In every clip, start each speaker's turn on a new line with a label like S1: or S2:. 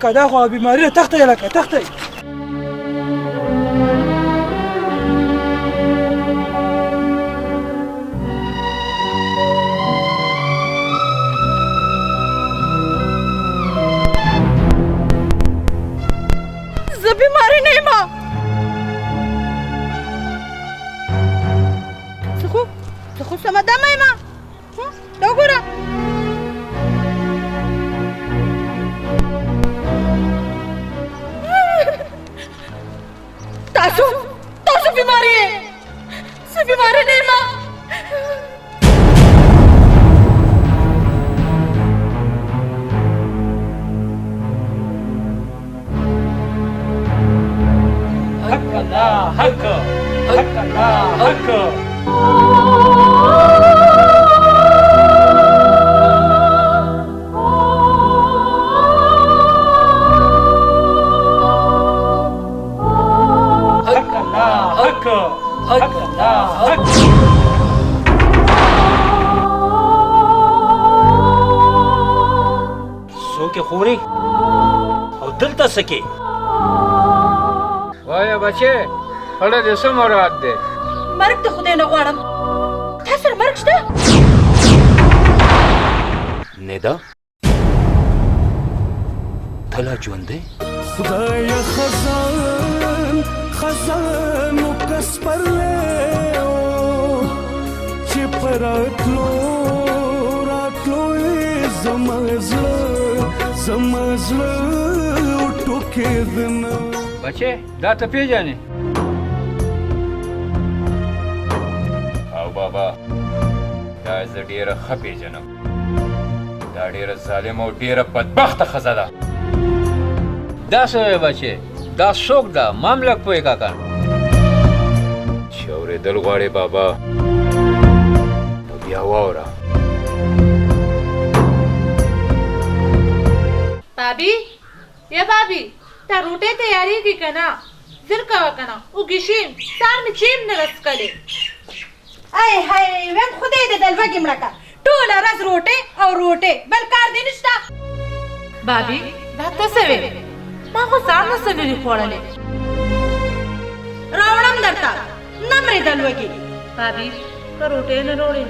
S1: لکه دا خو بیماري ده تخته لکه تخته
S2: زه بیماري نه یم زه خو سمه دمه یم دا وګوره تاسو بیماري یې زه بیماري نه یم
S3: حق الله حق حق الله حق حق حق الله حق
S4: څوک خوري او دلته سکه
S5: وایا بچې خړه دې څه مراد دی
S2: مرګ ته خدای نه غواړم تا سره مرګ شته
S4: ندا تلا ژوندې
S6: خدای خزان خزان کس پر لے چې پراتلو راتلو زمزل ټوکې دنه
S5: بچې دا ته پیژنې
S7: او بابا دا زه ډېره ښه پیژنم دا ډېره ظالم او ډېره بدبخته ښځه ده
S5: دا څه وایې بچې دا څوک ده ما هم لږ پوهې کاکا
S7: چې اورېدل غواړې بابا نو بیا واوره
S2: भाभी ये भाभी ता रोटे तैयारी की कना फिर कवा कना ओ गिशीम सार में चीम न रस कले आय हाय wen खुदे दे दलवा गिमड़का टोला रस रोटे और रोटे बल कार दिनस्ता भाभी दाता सवे मा को सार न सवेरी खोड़ले रावणम दरता नमरे दलवगी भाभी का रोटे न रोड़े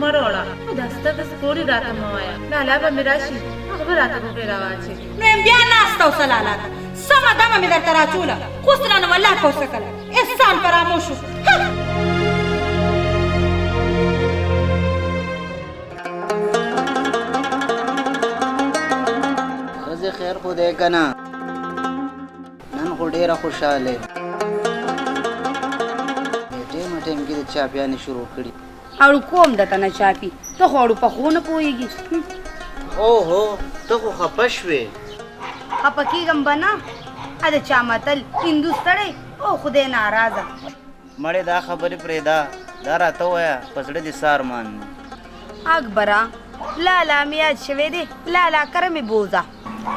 S2: मरोड़ा दस्ता दस कोरी रात मवाया लाला बा मिराशी खबर रात को फेरावा छे मैं बिया नास्ता उसलाला समा दमा में दर तरा चूला खुसरा न वल्ला को सकल एहसान फरामोश
S8: خزه خیر خو دې کنا نن خو ډیره خوشاله ټیم کې د چا بیان شروع کړي
S9: اړو کوم دته نه چاپی ته خوړو په خونه پويږي
S8: اوهو ته خو خپشوي
S9: اپکیګم بنا ا د چا متل هندوستړې او خدای ناراضه
S8: مړې دا خبرې پرېدا دا راته وایا پسړې دي سارمان
S9: اکبره لالا میاد شوي دي لالا کرمې بوزا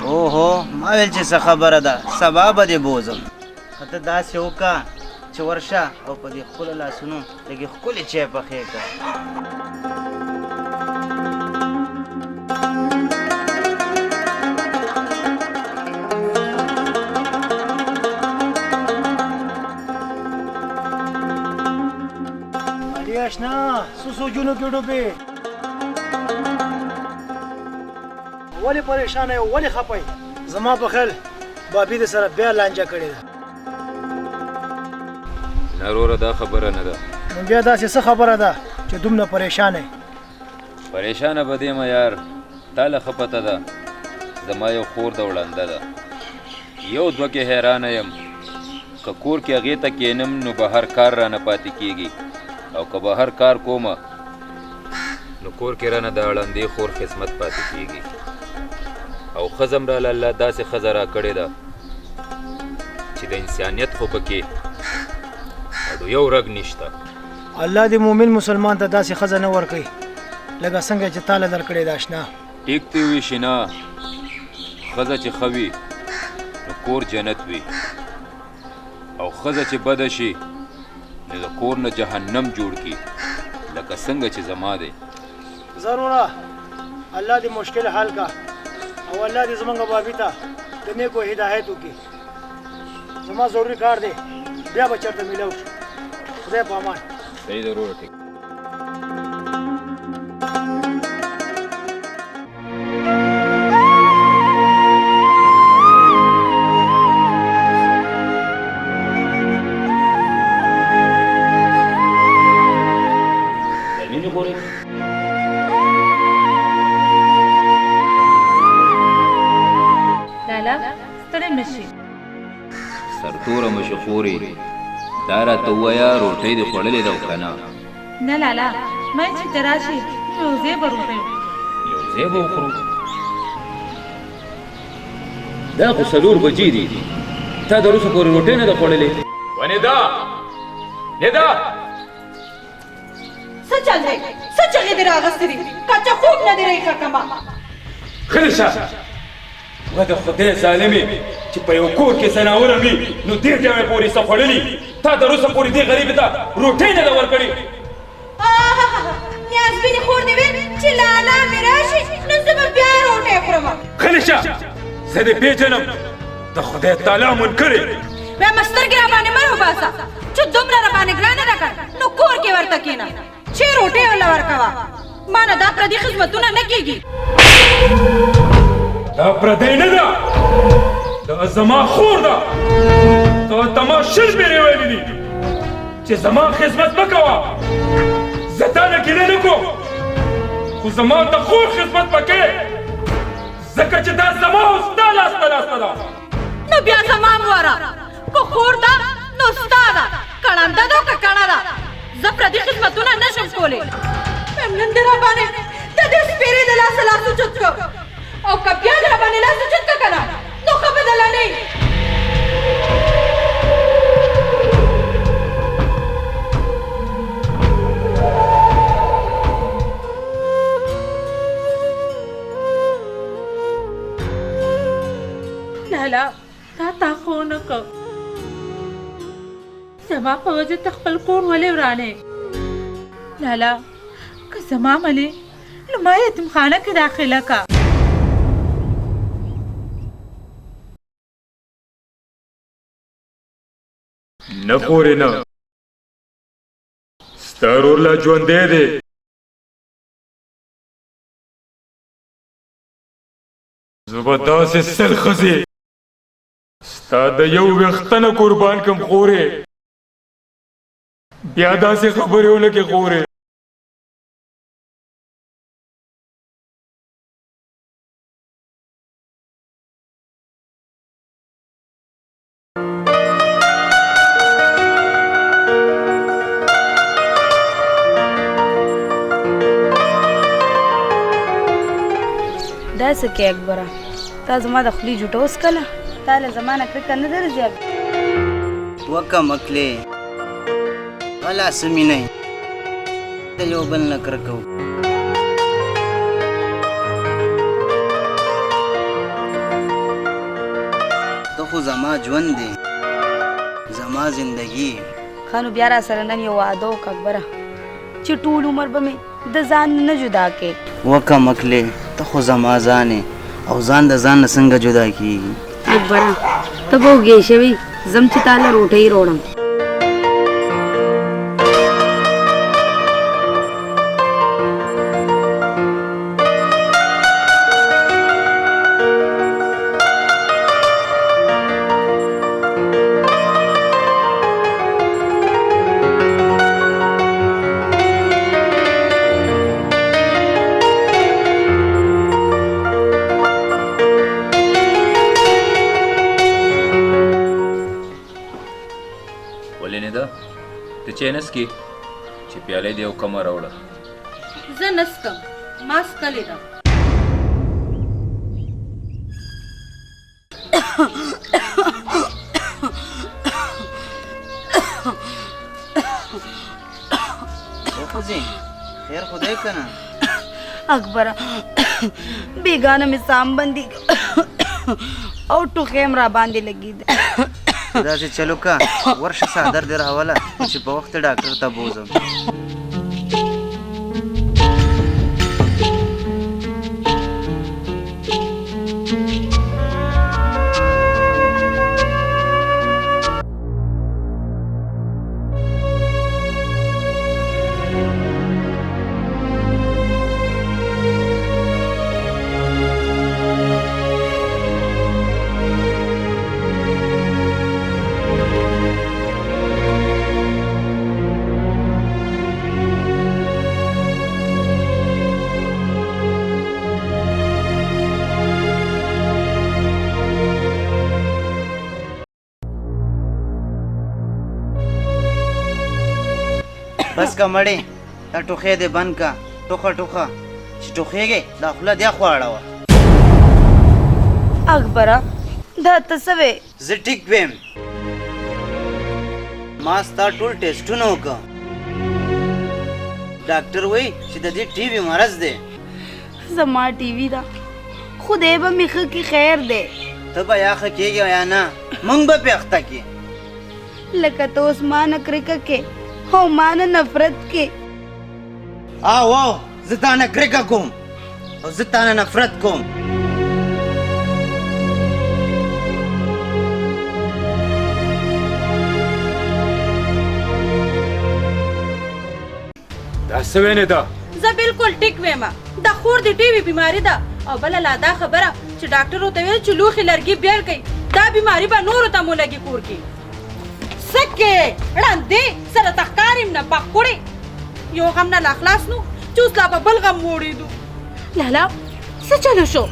S8: اوهو ما ویل چې څه خبره ده سبا به دې بوزم ته داسې وکړه چې ورشه او په دې خپلو لاسونو لږې ښکلې چای پخې کړه
S1: علي اشنا څه سوچونو کې ډوبې ولې پریشانه یې ولې خفه یې زما په خیال بابي د سره بیا لانجه کړې ده
S7: نروره دا خبره نه ده
S1: نو بیا داسې څه خبره ده چې دومره پریشانه یې
S7: پریشانه به دې ما یار تا له ښه پته ده زما یو خور د وړانده ده یو دوه کې حیرانه یم که کور کې هغې ته کښېنم نو بهر کار رانه پاتې کېږي او که بهر کار کومه نو کور کې رانه د اړندې خور خدمت پاتې کېږي او ښځه م راله الله داسې ښځه را کړې ده چې د انسانیت خو پکې یو رګ نشته
S1: الله دې مومن مسلمان ته داسې ښځه نه ورکوي لکه څنګه چې تا له درکړې ده اشنا
S7: ټیک دې وي شینا ښځه چې ښه وي نو کور جنت وي او ښځه چې بده شي نو د کور نه جهنم جوړ کړي لکه څنګه چې زما دی
S1: ضروره الله دې مشکل حل کا او الله دې زمونږ بابي ته د نیکو هدایت وکړي. زما ضروري کار دی، بیا به چېرته میلاو شو. خدای په امان.
S7: صحیح ضرور ټیک.
S2: لالا ستړی مشي.
S7: سرتوره مشي خورې، دا راته ووایه روټۍ دې خوړلې ده که نه؟
S2: نه لالا، ما چې ته راشې نو یو ځای به روټۍ
S7: یو ځای به وخورو. دا خو 4 بجې دي، تا د روسه پورې روټۍ نه ده خوړلې. وندا ندا
S2: څه چل دی؟ څه چغې دې راغستې دي؟ کچه خوب نه دې رایې کړه ما.
S10: خلې شه و د خدای ظالمې چې په یو کور کې ځناوره وي نو دې ټیمې پورې څه خوړلي، تا د روسه پورې دې غریبې ته روټۍ نه ده ورکړې.
S2: نیازبینې خور دې وې چې لالا مې راشي نو زه به بیا روټۍ خورم.
S10: خلې شه زه دې پېژنم، د خدای تعالی منکر یې.
S2: ویمه سترګې راباندې مه وباسه چې دومره راباندې ګرانه ده که نو کور کې ورته کښېنه چې روټۍ ورله ورکوه. ما نه دا پردي خدمتونه نه کېږي.
S10: دا پردی نه ده، دا زما خور ده. تا ما 6 بیرې ویلي دي چې زما خدمت مه کوه. زه تا نه ګیله نه کوم، خو زما د خور خدمت به کوې، ځکه چې دا زما او ستا لاسته لاسته ده.
S2: نو بیا زما م وره، که خور ده نو ستا ده، کړنده ده که کڼه ده. زه پردي خدمتونه نه شم کولی. نن دې راباندې د دې سپېرې د لاسه لاس اوچت کړ، او که بیا دې راباندې لاس اوچت کړه که نه نو ښه بدله نه یي. لالا تا تا خو نه کړ، زما په وجه ته خپل کور ولې ورانې؟ لالا که زما ملې نو ما یتیمخانه کې داخله کا.
S10: نه خورې نه، ستا ورور لا ژوندی دی. زه به داسې 100 ښځې ستا د یو ویښته نه قربان کړم خورې، بیا داسې خبرې ونه کې خورې.
S9: دا څه کې اکبره، تا زما د خولې جوټه وڅکله، تا له زما نه کرکه نه در زیات.
S8: وکه مکلې والا څه مینه یې، تل یو بل نه کرکه وکړو. ته خو زما ژوند دی، زما زندګي.
S9: ښه نو بیا را سره نن یو واده وکړه اکبره چې ټول عمر به مې د ځان نه جدا کې.
S8: وکه مکلې ته خو زما ځان یې، او ځان د ځان نه څنګه جدا کېږي؟
S9: اکبره ته به وږې شوې، ځم چې تا له روټۍ روړم.
S7: چینس کې چې پیاله دی او کمه راوړه.
S2: زه نسکم، ما څکلې ده.
S8: ښځې خیر خدای که نه؟
S9: اکبره بیګانه مې سام بندي او ټوخی م را باندې لګېده.
S8: داسې چلو که ورشه څادر دې راوله چې په وخت ډاکټر ته بوځم. بس که مړې دا ټوخی دې بند که ټوخه ټوخه چې ټوخېږې دا خوله دې خواړوه.
S9: اکبره دا ته څه وې؟
S8: زه ټیک ویم. ما ستا ټول ټیسټونه وکړه. ډاکټر وایي چې د دې ټي وي مرض دی.
S9: زما ټي وي ده خدای به مې ښه کړي خیر دی.
S8: ته به یا ښه کېږې یا نه موږ به پې اخته کړي.
S9: لکه ته اوس ما نه کرکه کې او ما نه نفرت کې.
S8: او زه تا نه کرکه کوم او زه تا نه نفرت کوم.
S10: دا څه وینې ده؟
S2: زه بالکل ټیک ویمه. د خور د ټي وي بیماري ده او بله لا دا خبره چې ډاکټر ورته ویل چې لوښي لرګي بیل کوي دا بیماري به نورو ته مو لګي کور کې. څه کې ړندې سره ته ښکاریم نه پخکوړې یو غم نه لا خلاص نو چې اوس لا به بل غم موړېدو. لالا څه چلو شو؟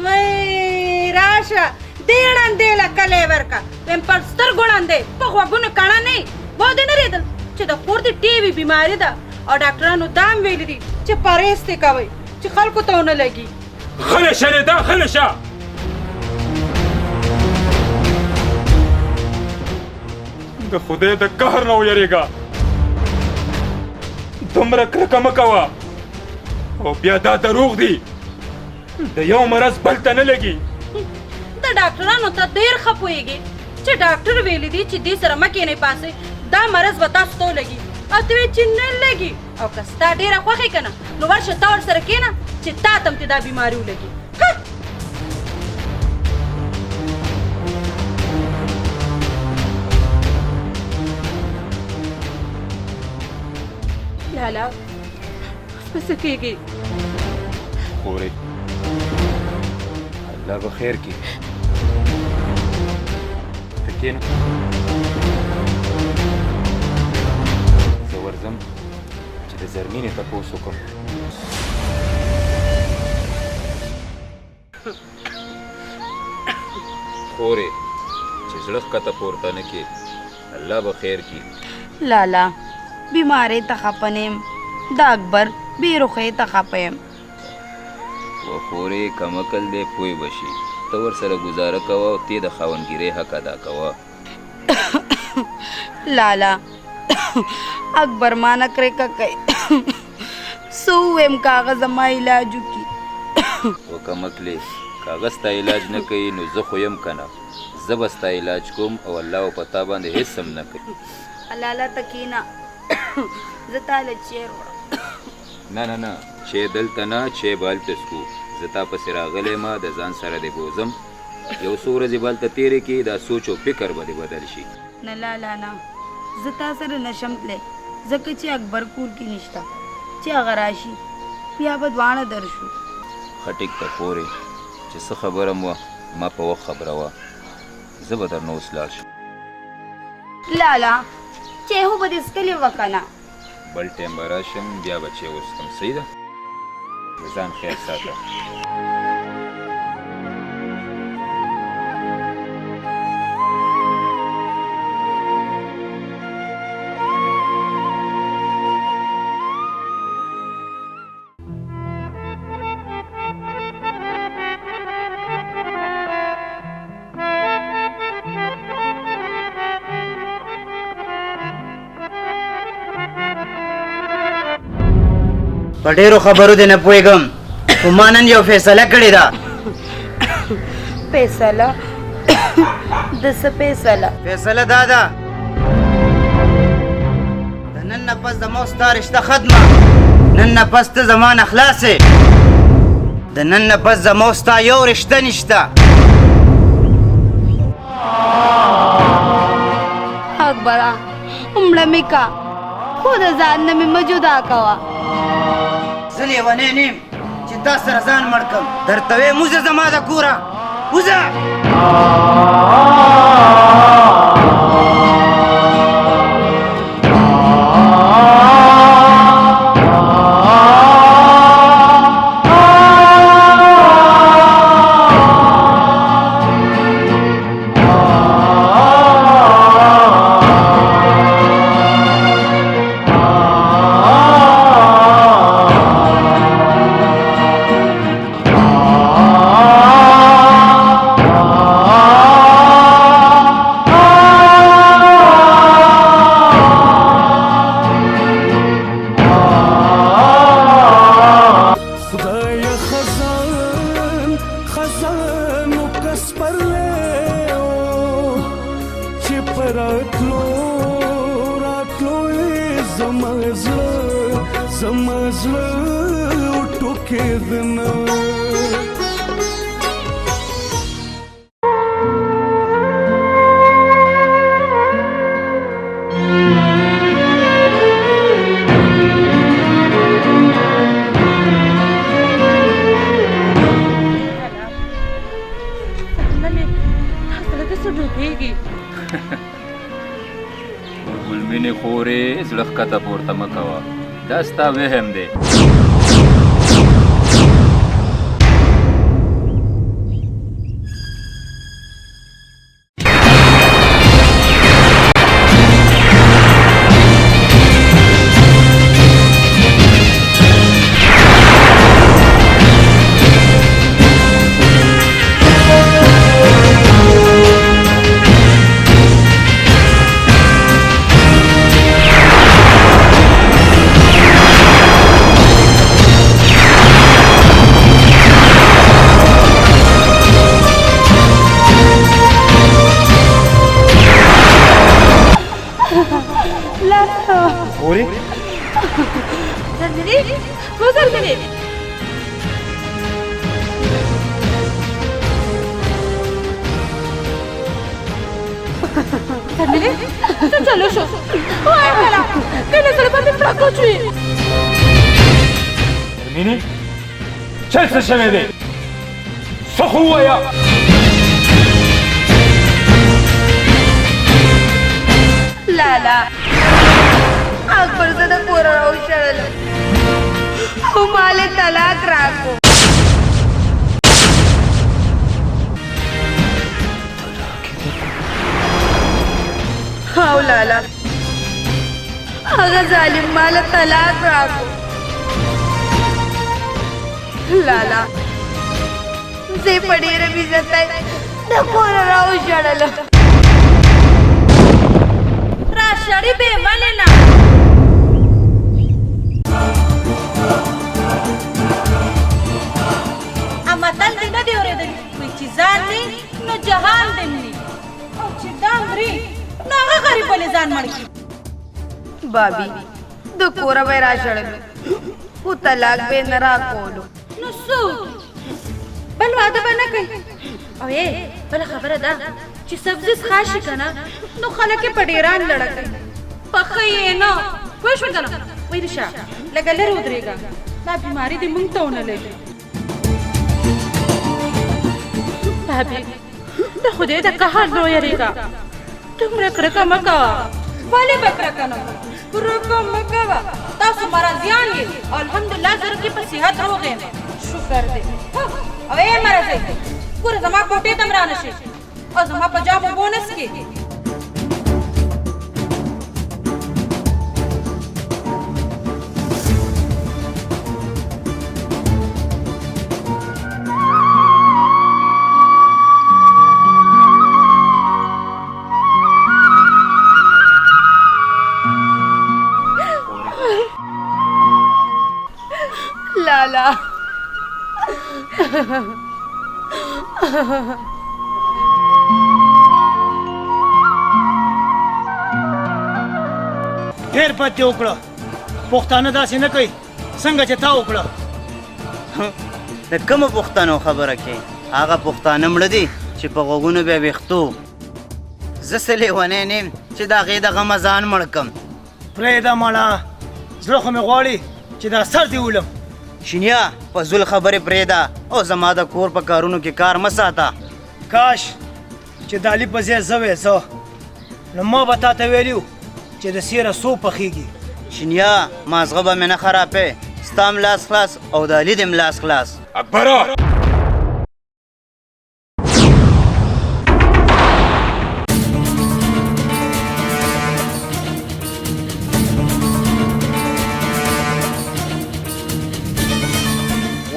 S2: وی راشه دې ړندې له کلی ورکه ویم پر سترګو ړندې په غوږونو کڼه نه یې و دې نه رېدل چې د خور د ټي وي بیماري ده او ډاکټرانو دا هم ویلي دي چې پرهیز ترې کوئ چې خلکو ته ونه لګي.
S10: خله شه دا خله شه. د خدای د قهر نه ویریږه. دومره کرکه مه کوه او بیا دا دروغ دي د یو مرض بل ته نه لګي.
S2: د ډاکټرانو ته ډېر ښه پوهېږي چې ډاکټر ویلي دي چې دې سره مه کښېنئ پاسئ دا مرض به تاسو ته ولګي او ته وایې چې نه لګي او که ستا ډېره خوښ یې که نه نو ورشه ته ورسره کښېنه چې تا ته هم ترې دا بیماري ولګي. لالا په څه کېږي؟
S7: خورې الله به خیر کړي. ته کښېنه زه ورځم چې د زرمینې تپوس وکړم. خورې چې زړه ښکته پورته نه کړې الله به خیر کړي.
S9: لالا بیمارې ته خفه نه یم د اکبر بې رخۍ ته خفه یم.
S7: و خورې کمکل دی پوی بشي ته ورسره ګزاره کوه او تی د خاوندګیرۍ حق ادا کوه.
S9: لالا اکبر ما نه کرکه کوي څه ووایم کاغه زما علاج وکړي.
S7: و کمکلې کاغذ ته علاج نه کوي نو زه خو یم که نه زه به ستا علاج کوم او الله به په تا باندې هېڅ هم نه کوي.
S9: لالا ته کښېنه زه تاله چیر وړم.
S7: نه نه نه چې دلته نه چې به هلته څکو. زه تا پسې راغلی ما د ځان سره دې بوځم یو څو ورځې به هلته تېرې کړي دا سوچ او فکر به دې بدل شي.
S9: نه لالا نه زه تا سره نشم تللی ځکه چې اکبر کور کې نشته چې هغه راشي بیا به دواړه درشو.
S7: ښه ټیک ته خورې چې څه خبره م وه ما په وخت خبره وه زه به درنه اوس لاړ شم.
S9: لالا چې هو به دې څکلې وه که نه
S7: بل ټایم به راشم بیا به چې وڅښم. صحیح ده ځان خیر ساته.
S8: په ډېرو خبرو دې نه پوهېږم خو ما نن یو فیصله کړې ده.
S9: فیصله د څه فیصله؟
S8: فیصله دا ده د نن نه پس زما او ستا رشته ختمه. نن نه پس ته زما نه خلاصې. د نن نه پس زما او ستا یو رشته نشته.
S9: اکبره مړه مې کا خو د ځان نه مې مه جدا کوه.
S8: زه لیونی نه یم چې تا سره ځان مړ کړم. درته وې موزه زما د کوره وځه.
S6: زما زړه ټوکېدنه
S7: ګلمینې خورې زړه ښکته پورته مه کوه دا ستا وهم دی
S10: مینې چل څه شوی دی څه خو ووایه
S9: لالا اکبر زه د کوره راوشړلم او مالې طلاق راکړو او لالا هغه ظالم ماله طلاق راکړو لالا زه په ډېره بېعزتۍ د کوره راوشړلم
S2: راشړې به ولې نه متل دې نه دی اورېدلی وایي چې ځان دې نو جهان دې مري او چې دا مري نو هغه غریب ولې ځان مړ کړي
S9: بابي د کوره به یې راشړلو خو طلاق به یې نه راکولو
S2: نو څه بل واده به نه کوي او بله خبره ده چې سبزي څښا شي که نه نو خلک یې په ډېران لړه کوي پخه یې نه پوه شوې که نه وایي رشه لږه لرې ودرېږه دا بیماري دې موږ ته ونه لګي بابي د خدای د قهر نه ویرېږه دومره کرکه مه کوه ولې به کرکه نه کرکه مه کوه تاسو مرضیان یې او الحمدلله زه کې په صحت روغ یم شکر دی او مرضی ګوره زما کوټې ته م رانه شي او زما په جاب اوبه ونه څښې
S9: لالا
S1: ډېر بد دې وکړه پښتانه داسې نه کوي څنګه چې تا وکړه
S8: د کومو پښتنو خبره کوي هغه پښتانه مړه دي چې په غوږونو به یې ویښتو زه څه لیونی نه یم چې د هغې د غمه ځان مړ کړم
S1: پرېږده مړه زړه خو مې غواړي چې دا سر دې ولم
S8: شینیا فضول خبرې پرېږده او زما د کور په کارونو کې کار مه ساته
S1: کاش چې د علي په ځای زه وې څه نو ما به تا ته ویلي و چې د سیره څو پخېږي
S8: شینیا مازغه به مې نه خرابې ستا ملاس خلاص او د علي دې ملاس خلاص
S10: اکبره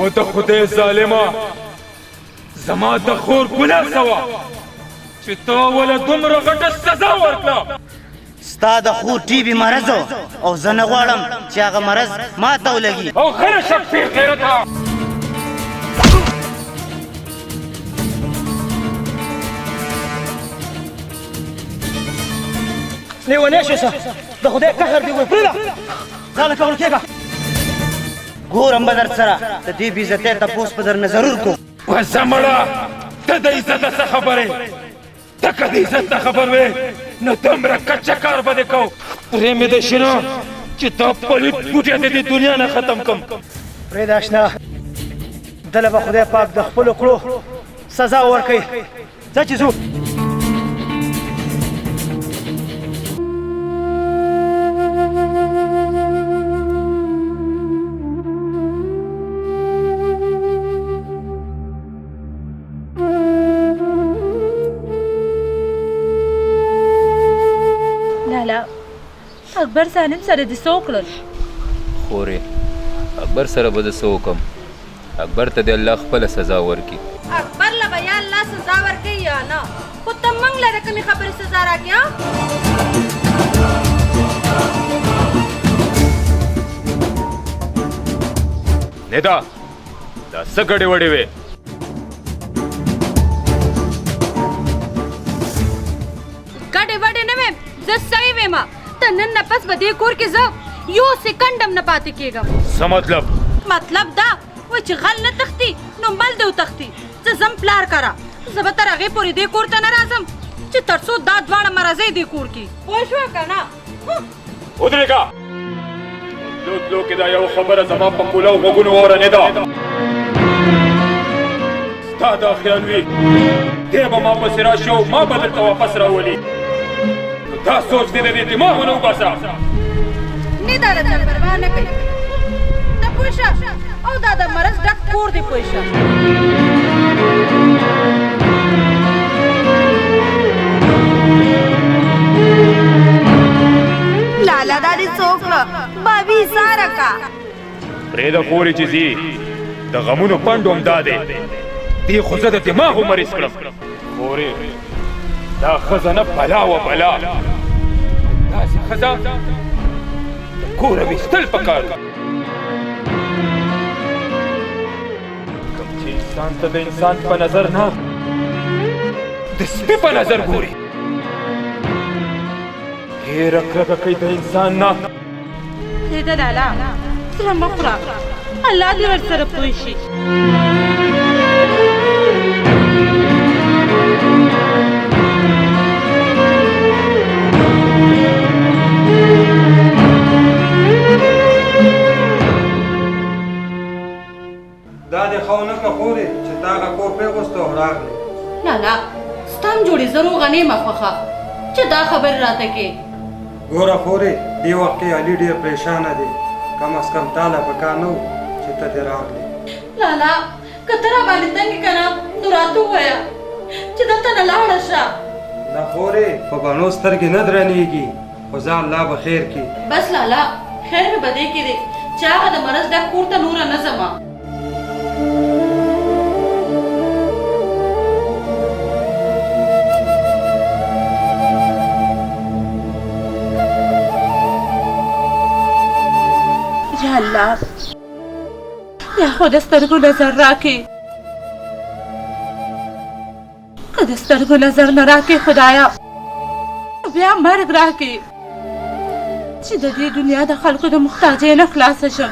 S10: و د خدای ظالمه زما د خور ګناه سوه چې تا وله دومره غټه سزا ورکړه
S8: ستا د خور ټي بي مرض او زه نه غواړم چې هغه مرض ما ته ولګي
S10: او خیره شک پې غیرته
S1: لیونی شې څه د خدای قهر دې وي پرېږده ځانه کول کېږه
S8: ګورم به در سره د دې بېعزتۍ تپوس به درنه ضرور کوم
S10: وزه مړه ته د عزته څه خبرې ته که د عزت نه خبر وې نو دومره کچه کار به دې کو پرې مې د شنو چې دا پلیت بوټی د دې دنیا نه ختم کړم
S1: پرېږده اشنا دله به خدای پاک د خپلو کړو سزا ورکوي ځه چې ځو
S2: لالا اکبر صاحب سره دې څه وکړل
S7: خورې اکبر سره به د څه وکړم اکبر ته د الله خپله سزا ورکړي
S9: اکبر له به یا الله سزا ورکوي یا نه خو ته موږ له د کومې خبرې سزا راکړې
S10: ندا دا څه ګډې وډې وې
S9: ګډې وډې نه وې زه صحیح وېم ته نن نه پس به دې کور کې زه یو سکند هم نه پاتې کېږم
S10: څه مطلب
S9: مطلب دا و چې غل نه تختی نو مل دې وتختی زه ځم پلار کره زه به تر هغې پورې دې کور ته نه راځم چې تر څو دا دواړه مرضۍ دې کور کې پوه شوه که نه
S10: ودرېږه تلو تلو کې دا یو خبره زما په کوله او غوږونو واوره نه ده ستا دا خیال وي دی به ما پسې راشي او ما به دلته واپس راولي نو دا سوچ دې د دې دماغو نه وباسه
S9: نه دا د چا پروا نه کوي ته پوه شه او دا د مرض ډک کور دې پوه شه لالا دا دې څه وکړه بابي ساره کا
S10: پرېږده خورې چې ځي د غمونو پنډ هم دا دی دې خو زه د دماغو مریض کړم خورې دا ښځه نه بلا و بلا داسې ښځه د کوره ویستل پکار کوم چې انسان ته د انسان په نظر نه د سپي په نظر ګوري ډېره کرکه کوي د انسان نه
S2: پرېږده لالا زړه مه خوره الله دې ورسره پوه شي
S11: دا دې ښه ونه کړه خورې چې تا هغه کور پرېغوسته او راغلې
S9: لالا ستا هم جوړې زه روغه نه یم خوښه چې دا خبرې راته کې
S11: ګوره خورې دې وخت کې علي ډېر پریشانه دی کم از کم تاله پکار نه و چې ته دې راغلې
S2: لالا که ته راباندې تنګ یې که نه نو راته ووایه چې دلته نه لاړه شه
S11: نه خورې په بڼو سترګې نه درنېږي خو ځه الله به خیر کړي
S2: بس لالا خیر مې به دې کې دی چې هغه د مرض ډک کور ته نوره نه ځمه یا الله یا خو د سترګو نظر راکې که د سترګو نظر نه راکې خدایا بیا مرګ راکې چې د دې دنیا د خلکو د محتاجۍ نه خلاصه شم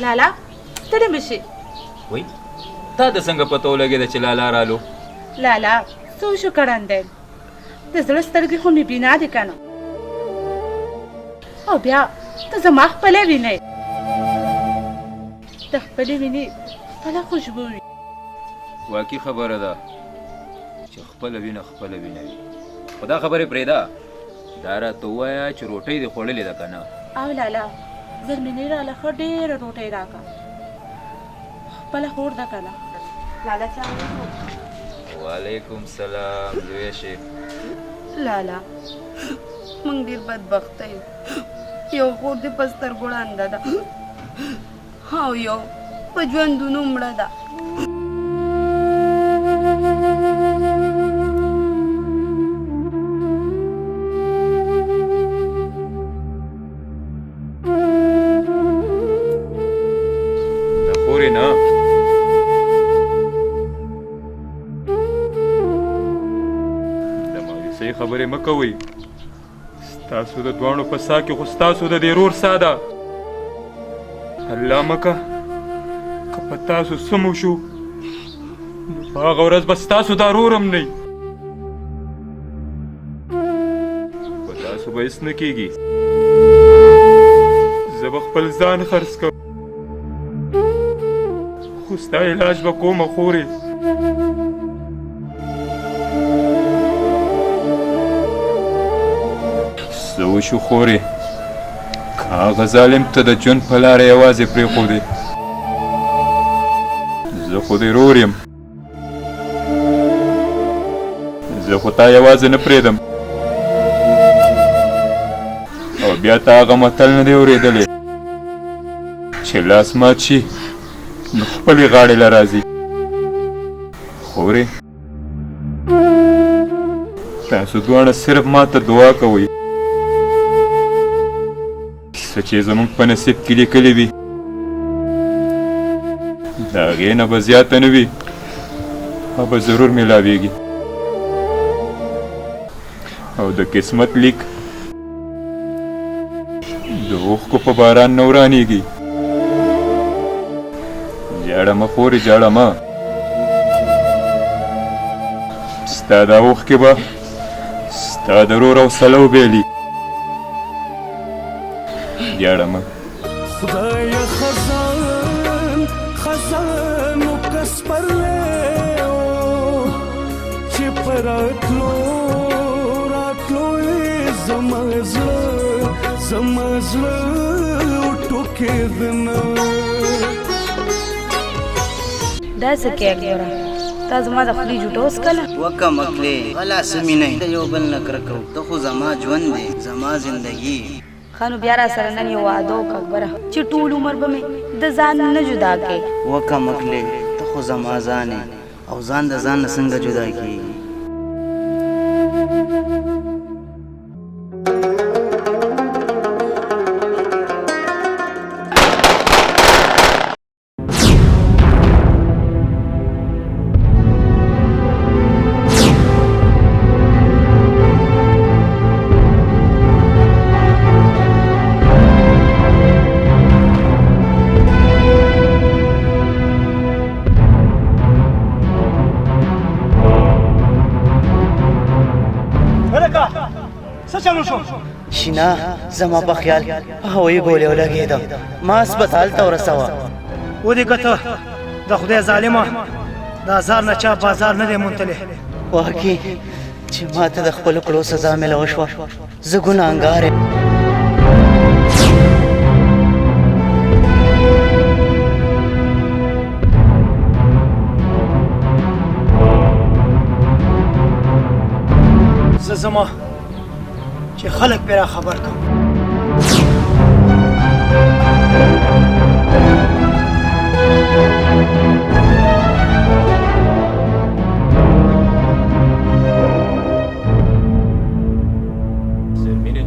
S2: لالا ستړی مه شي
S7: وای تا د څنګه پته ولګېده چې لالا رالو
S2: لالا څه وشو کړندی د زړه سترګې خو مې بینا دي که نه او بیا ته زما خپله وینې د خپلې وینې خپله خوشبو وي
S7: واقعي خبره ده چې خپله وینه خپله وینه وي خو دا خبرې پرېږده دا راته ووایه چې روټۍ دې خوړلې ده که نه
S2: او لالا زرمینې راله ښه ډېره روټۍ راکړه خپله خور ده که نه لالا سلام
S7: وعلیکم سلام لویه شي
S9: لالا موږ ډېر بدبخته یو یو خور دې په سترګو ړنده ده او یو په ژوندونو مړه ده
S7: د خورې نه
S10: د مایوسۍ خبرې مه کوئ ستاسو د دواړو په سا کې خو ستاسو د دې رور سا ده. الله مکه که په تاسو څه مو شو نو په هغه ورځ به ستاسو دا رور هم نه وي. په تاسو به هېڅ نه کېږي. زه به خپل ځان خرڅ کوم خو ستا علاج به کومه خورې. څه وشو خورې؟ که هغه ظالم ته د ژوند په لاره یوازې پرېښودې، زه خو دې رور یم. زه خو تا یوازې نه پرېږدم. او بیا ته هغه متل نه دی اورېدلی چې لاس مات شي نو خپلې غاړې له راځي. خورې تاسو دواړه صرف ما ته دعا کوئ. څه چې زموږ په نصیب کې لیکلي وي د هغې نه به زیاته نه وي، هغه به ضرور میلاویږي. او د قسمت لیک د اوښکو په باران نه ورانېږي. جاړه مه خورې، جاړه مه. ستا دا اوښکې به ستا د رور او سلو بیلي. جاړه مه.
S6: خدای خزان خزانو کس پرلې چې پر راتلو زما زړه ټوکېدنه.
S9: دا څه کې اکبره، تا زما د خولې جوټه وڅکله.
S8: وکه مکلې غلا سمې نه د یو بل نه کرکه ته خو زما ژوند دی، زما زندګي.
S9: ښه نو بیا راسره نن یو واده وکړه اکبره چې ټول عمر به مې د ځان نه جدا کړې.
S8: وکه مکلې ته خو زما ځان یې، او ځان د ځان نه څنګه جدا کېږي؟ شینا زما په خیال هوایي ګولۍ ولګېده، ما هسپتال ته ورسوه.
S1: ودې کته د خدای ظالمه، د ازار نه چا بازار نه دی موندلی.
S8: واقعي چې ما ته د خپلو کړو سزا میلاوه شوه، زه ګناهګار یم.
S1: زه زما چې خلک پې را خبر کړم.
S7: زرمینه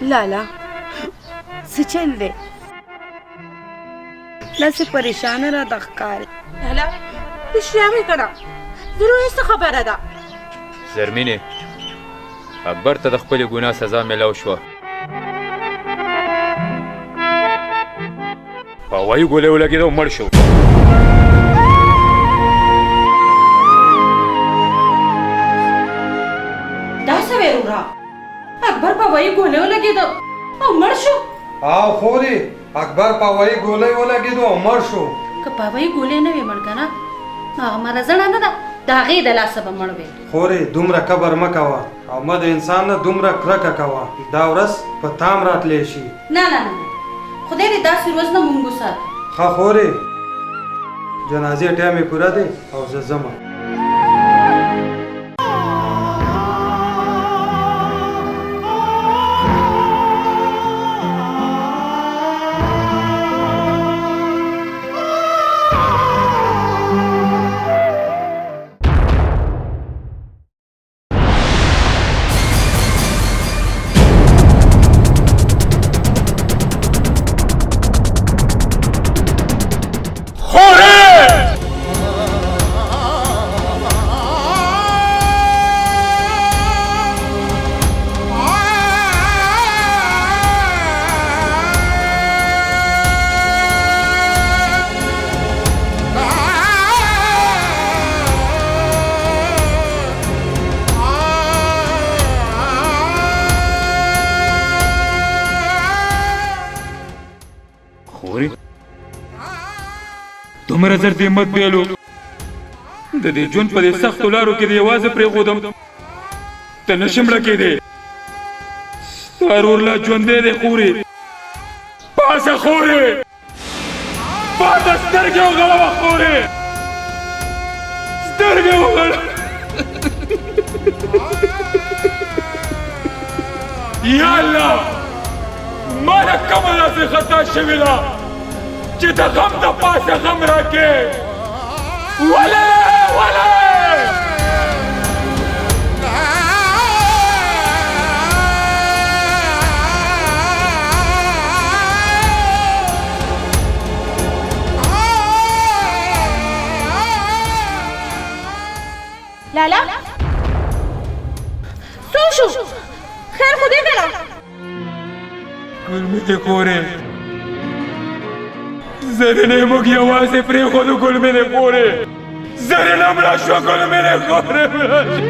S9: لالا څه چل دی؟ داسې پریشانه را د ښکارې.
S2: لالا رښتیا مې که نه ضروري څه خبره ده؟
S7: زرمینه اکبر ته د خپلې ګناه سزا میلاو شوه. په هوایي ګولۍ ولګېده او مړ شو.
S9: دا څه وې وروره؟ اکبر په هوایي ګولۍ ولګېده او مړ شو؟
S11: او خورې اکبر په هوایي ګولۍ ولګېدو او مړ شو.
S9: که په هوایي ګولۍ نه وې مړ که نه نو هغه مرضڼه نه ده، د هغې د لاسه به مړ وې.
S11: خورې دومره کبر مه کوه او مه د انسان نه دومره کرکه کوه، دا ورځ په تام راتلی شي.
S9: نه نه نه خدای دې داسې ورځ نه مونږ وساتي.
S11: ښه خورې جنازې ټایم یې پوره دی او زه ځمه.
S10: دومره زر د همت بیلو د دې ژوند په دې سختو لارو کې د یوازې پرېښودم ته نشم رکېدی ستا ورور لا ژوندی دی خورې پاسه خورې پاسه سترګې وغړوه خورې سترګې وغړوه یا الله ما نه کومه داسې خطا شوې ده چې د غم د پاسه غم راکې ولې
S2: لالا څه شو خیر خو دې کړه
S10: ګل مې دې خورې زرینې موږ یوازې پرېښودو ګل مې دې خورې زرینه مړه شوه ګل مې دې خورې مړه شوه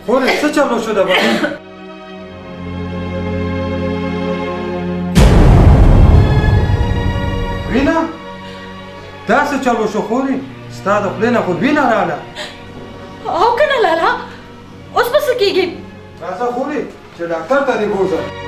S11: خورې څه چلو شو ده بابا وینا دا څه چلو شو خورې ستا د خولې نه خو وینه راغله
S9: او کنه لالا اوس به څه کېږي
S11: راځه خورې چې ډاکټر ته دې بوځه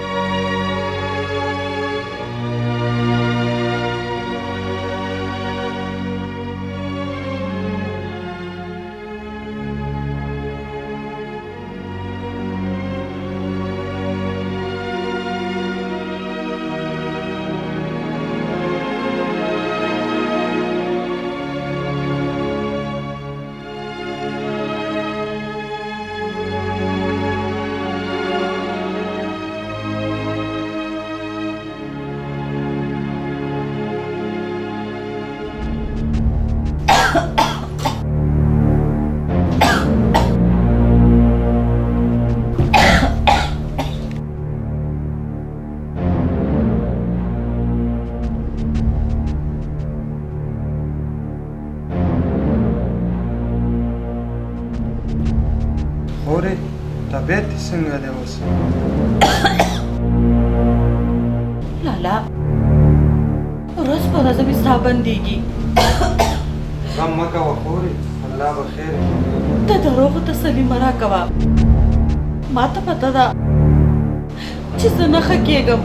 S11: خورې طبیعت دې څنګه دی اوس
S9: لالا ورځ په ورځ مې ساه بندېږي
S11: غم مه کوه خورې الله به خیر
S9: د دروغو تسلي مه راکوه ما ته پته ده چې زه نه ښه کېږم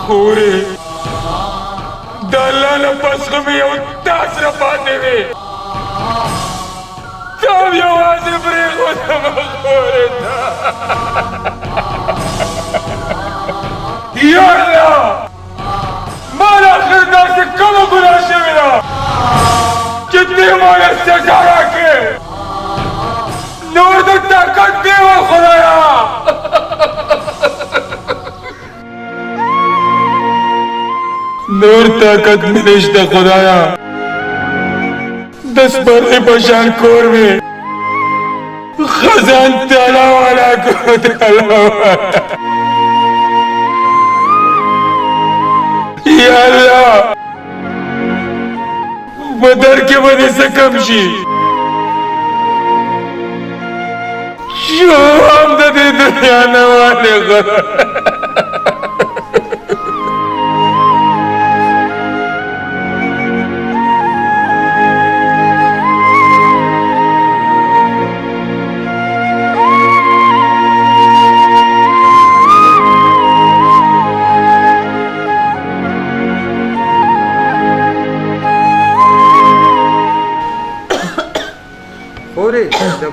S10: خورې د الله نه پس خو مې یو سره پاتې وې تا هم یوازې پرېښودم خورې ته یا الله ما له اخر داسې کومه ګناه شوې ده چې دې ماله سزا راکړې نور د طاقت دې وه خدایه نور طاقت مې نشته خدایا د سپرلي په شان کور مې خزان تالا والا کو تالا والا یا الله بدر کې به دې څه کم شي شو هم د دې دنیا نه والې
S11: د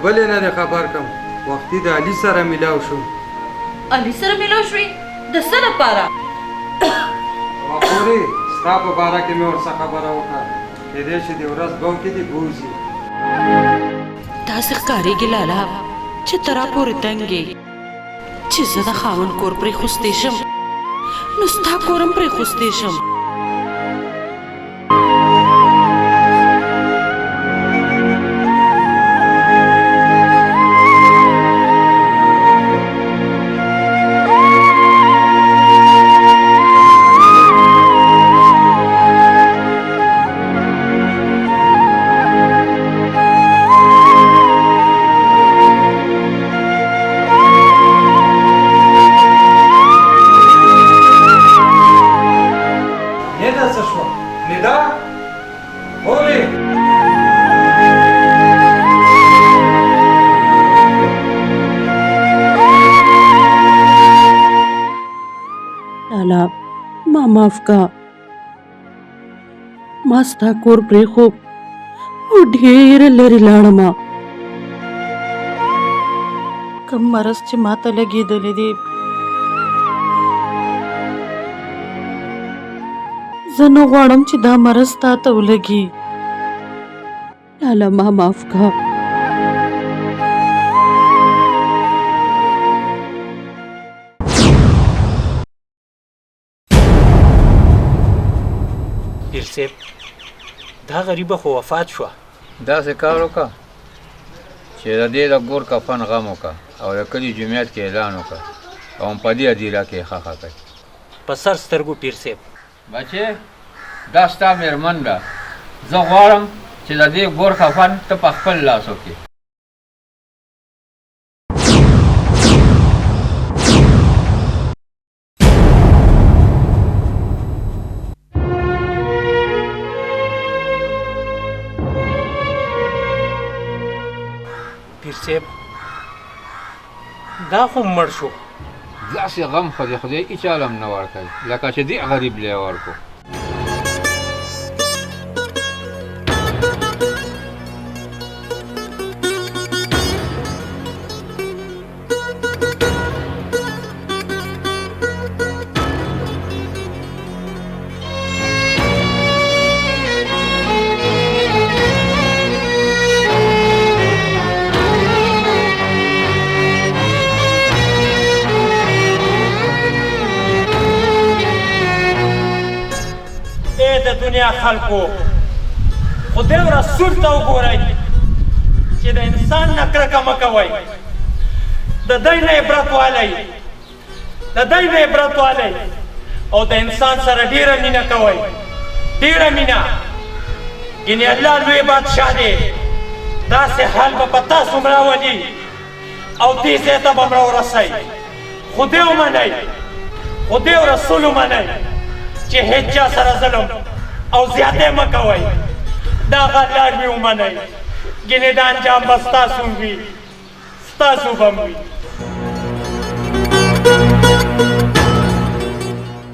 S11: بلې نه خبر کم وختي د علي سره ملاو شو
S9: علي سره ملاو شوې د څه لپاره
S11: خورې ستا په باره کې مې ورڅه خبره وکړه کېدای شي د ورځ ګو کې دې بوځي
S9: داسې ښکارېږي لالا چې ته راپورې تنګې چې زه د خاوند کور پرېښوستی شم نو ستا کور هم پرېښوستی شم ما معاف کا ما ستا کور پرېښود او ډېره لرې لاړم کوم مرض چې ماته لګېدلی دی زه نه غواړم چې دا مرض تا ته ولګي لالا ما معاف کا
S4: پیر صاحب دا غریبه خو وفات شوه
S5: داسې کار وکړه چې د دې د ګور کفن غم وکړه او د کلي جمعیت کې اعلان وکړه او په دې هدیره کې ښخه کړئ
S4: په سر سترګو پیر صاحب
S5: بچې دا ستا مېرمن ده زه غواړم چې د دې ګور کفن ته په خپل لاس وکړې
S4: پیر صاحب دا خو مړ شو
S5: داسې غم خو د خدای هېچا له هم نه ورکوي لکه چې دې غریب لی ورکړو
S4: دنیا خلکو خدای او رسول ته وګورئ چې د انسان نه کرکه مه کوئ د دی نه عبرت والئ د دی نه عبرت والئ او د انسان سره ډېره مینه کوئ ډېره مینه ګینې الله لوی بادشاه دی داسې حال به په تاسو م راولي او دې ځای ته به م راورسئ خدای ومنئ خدای او رسول ومنئ چې هېڅ چا سره ظلم او زیاتې مه کوئ دا غلار مې ومنئ ګینې دا انجام به ستاسو وي ستاسو به م وي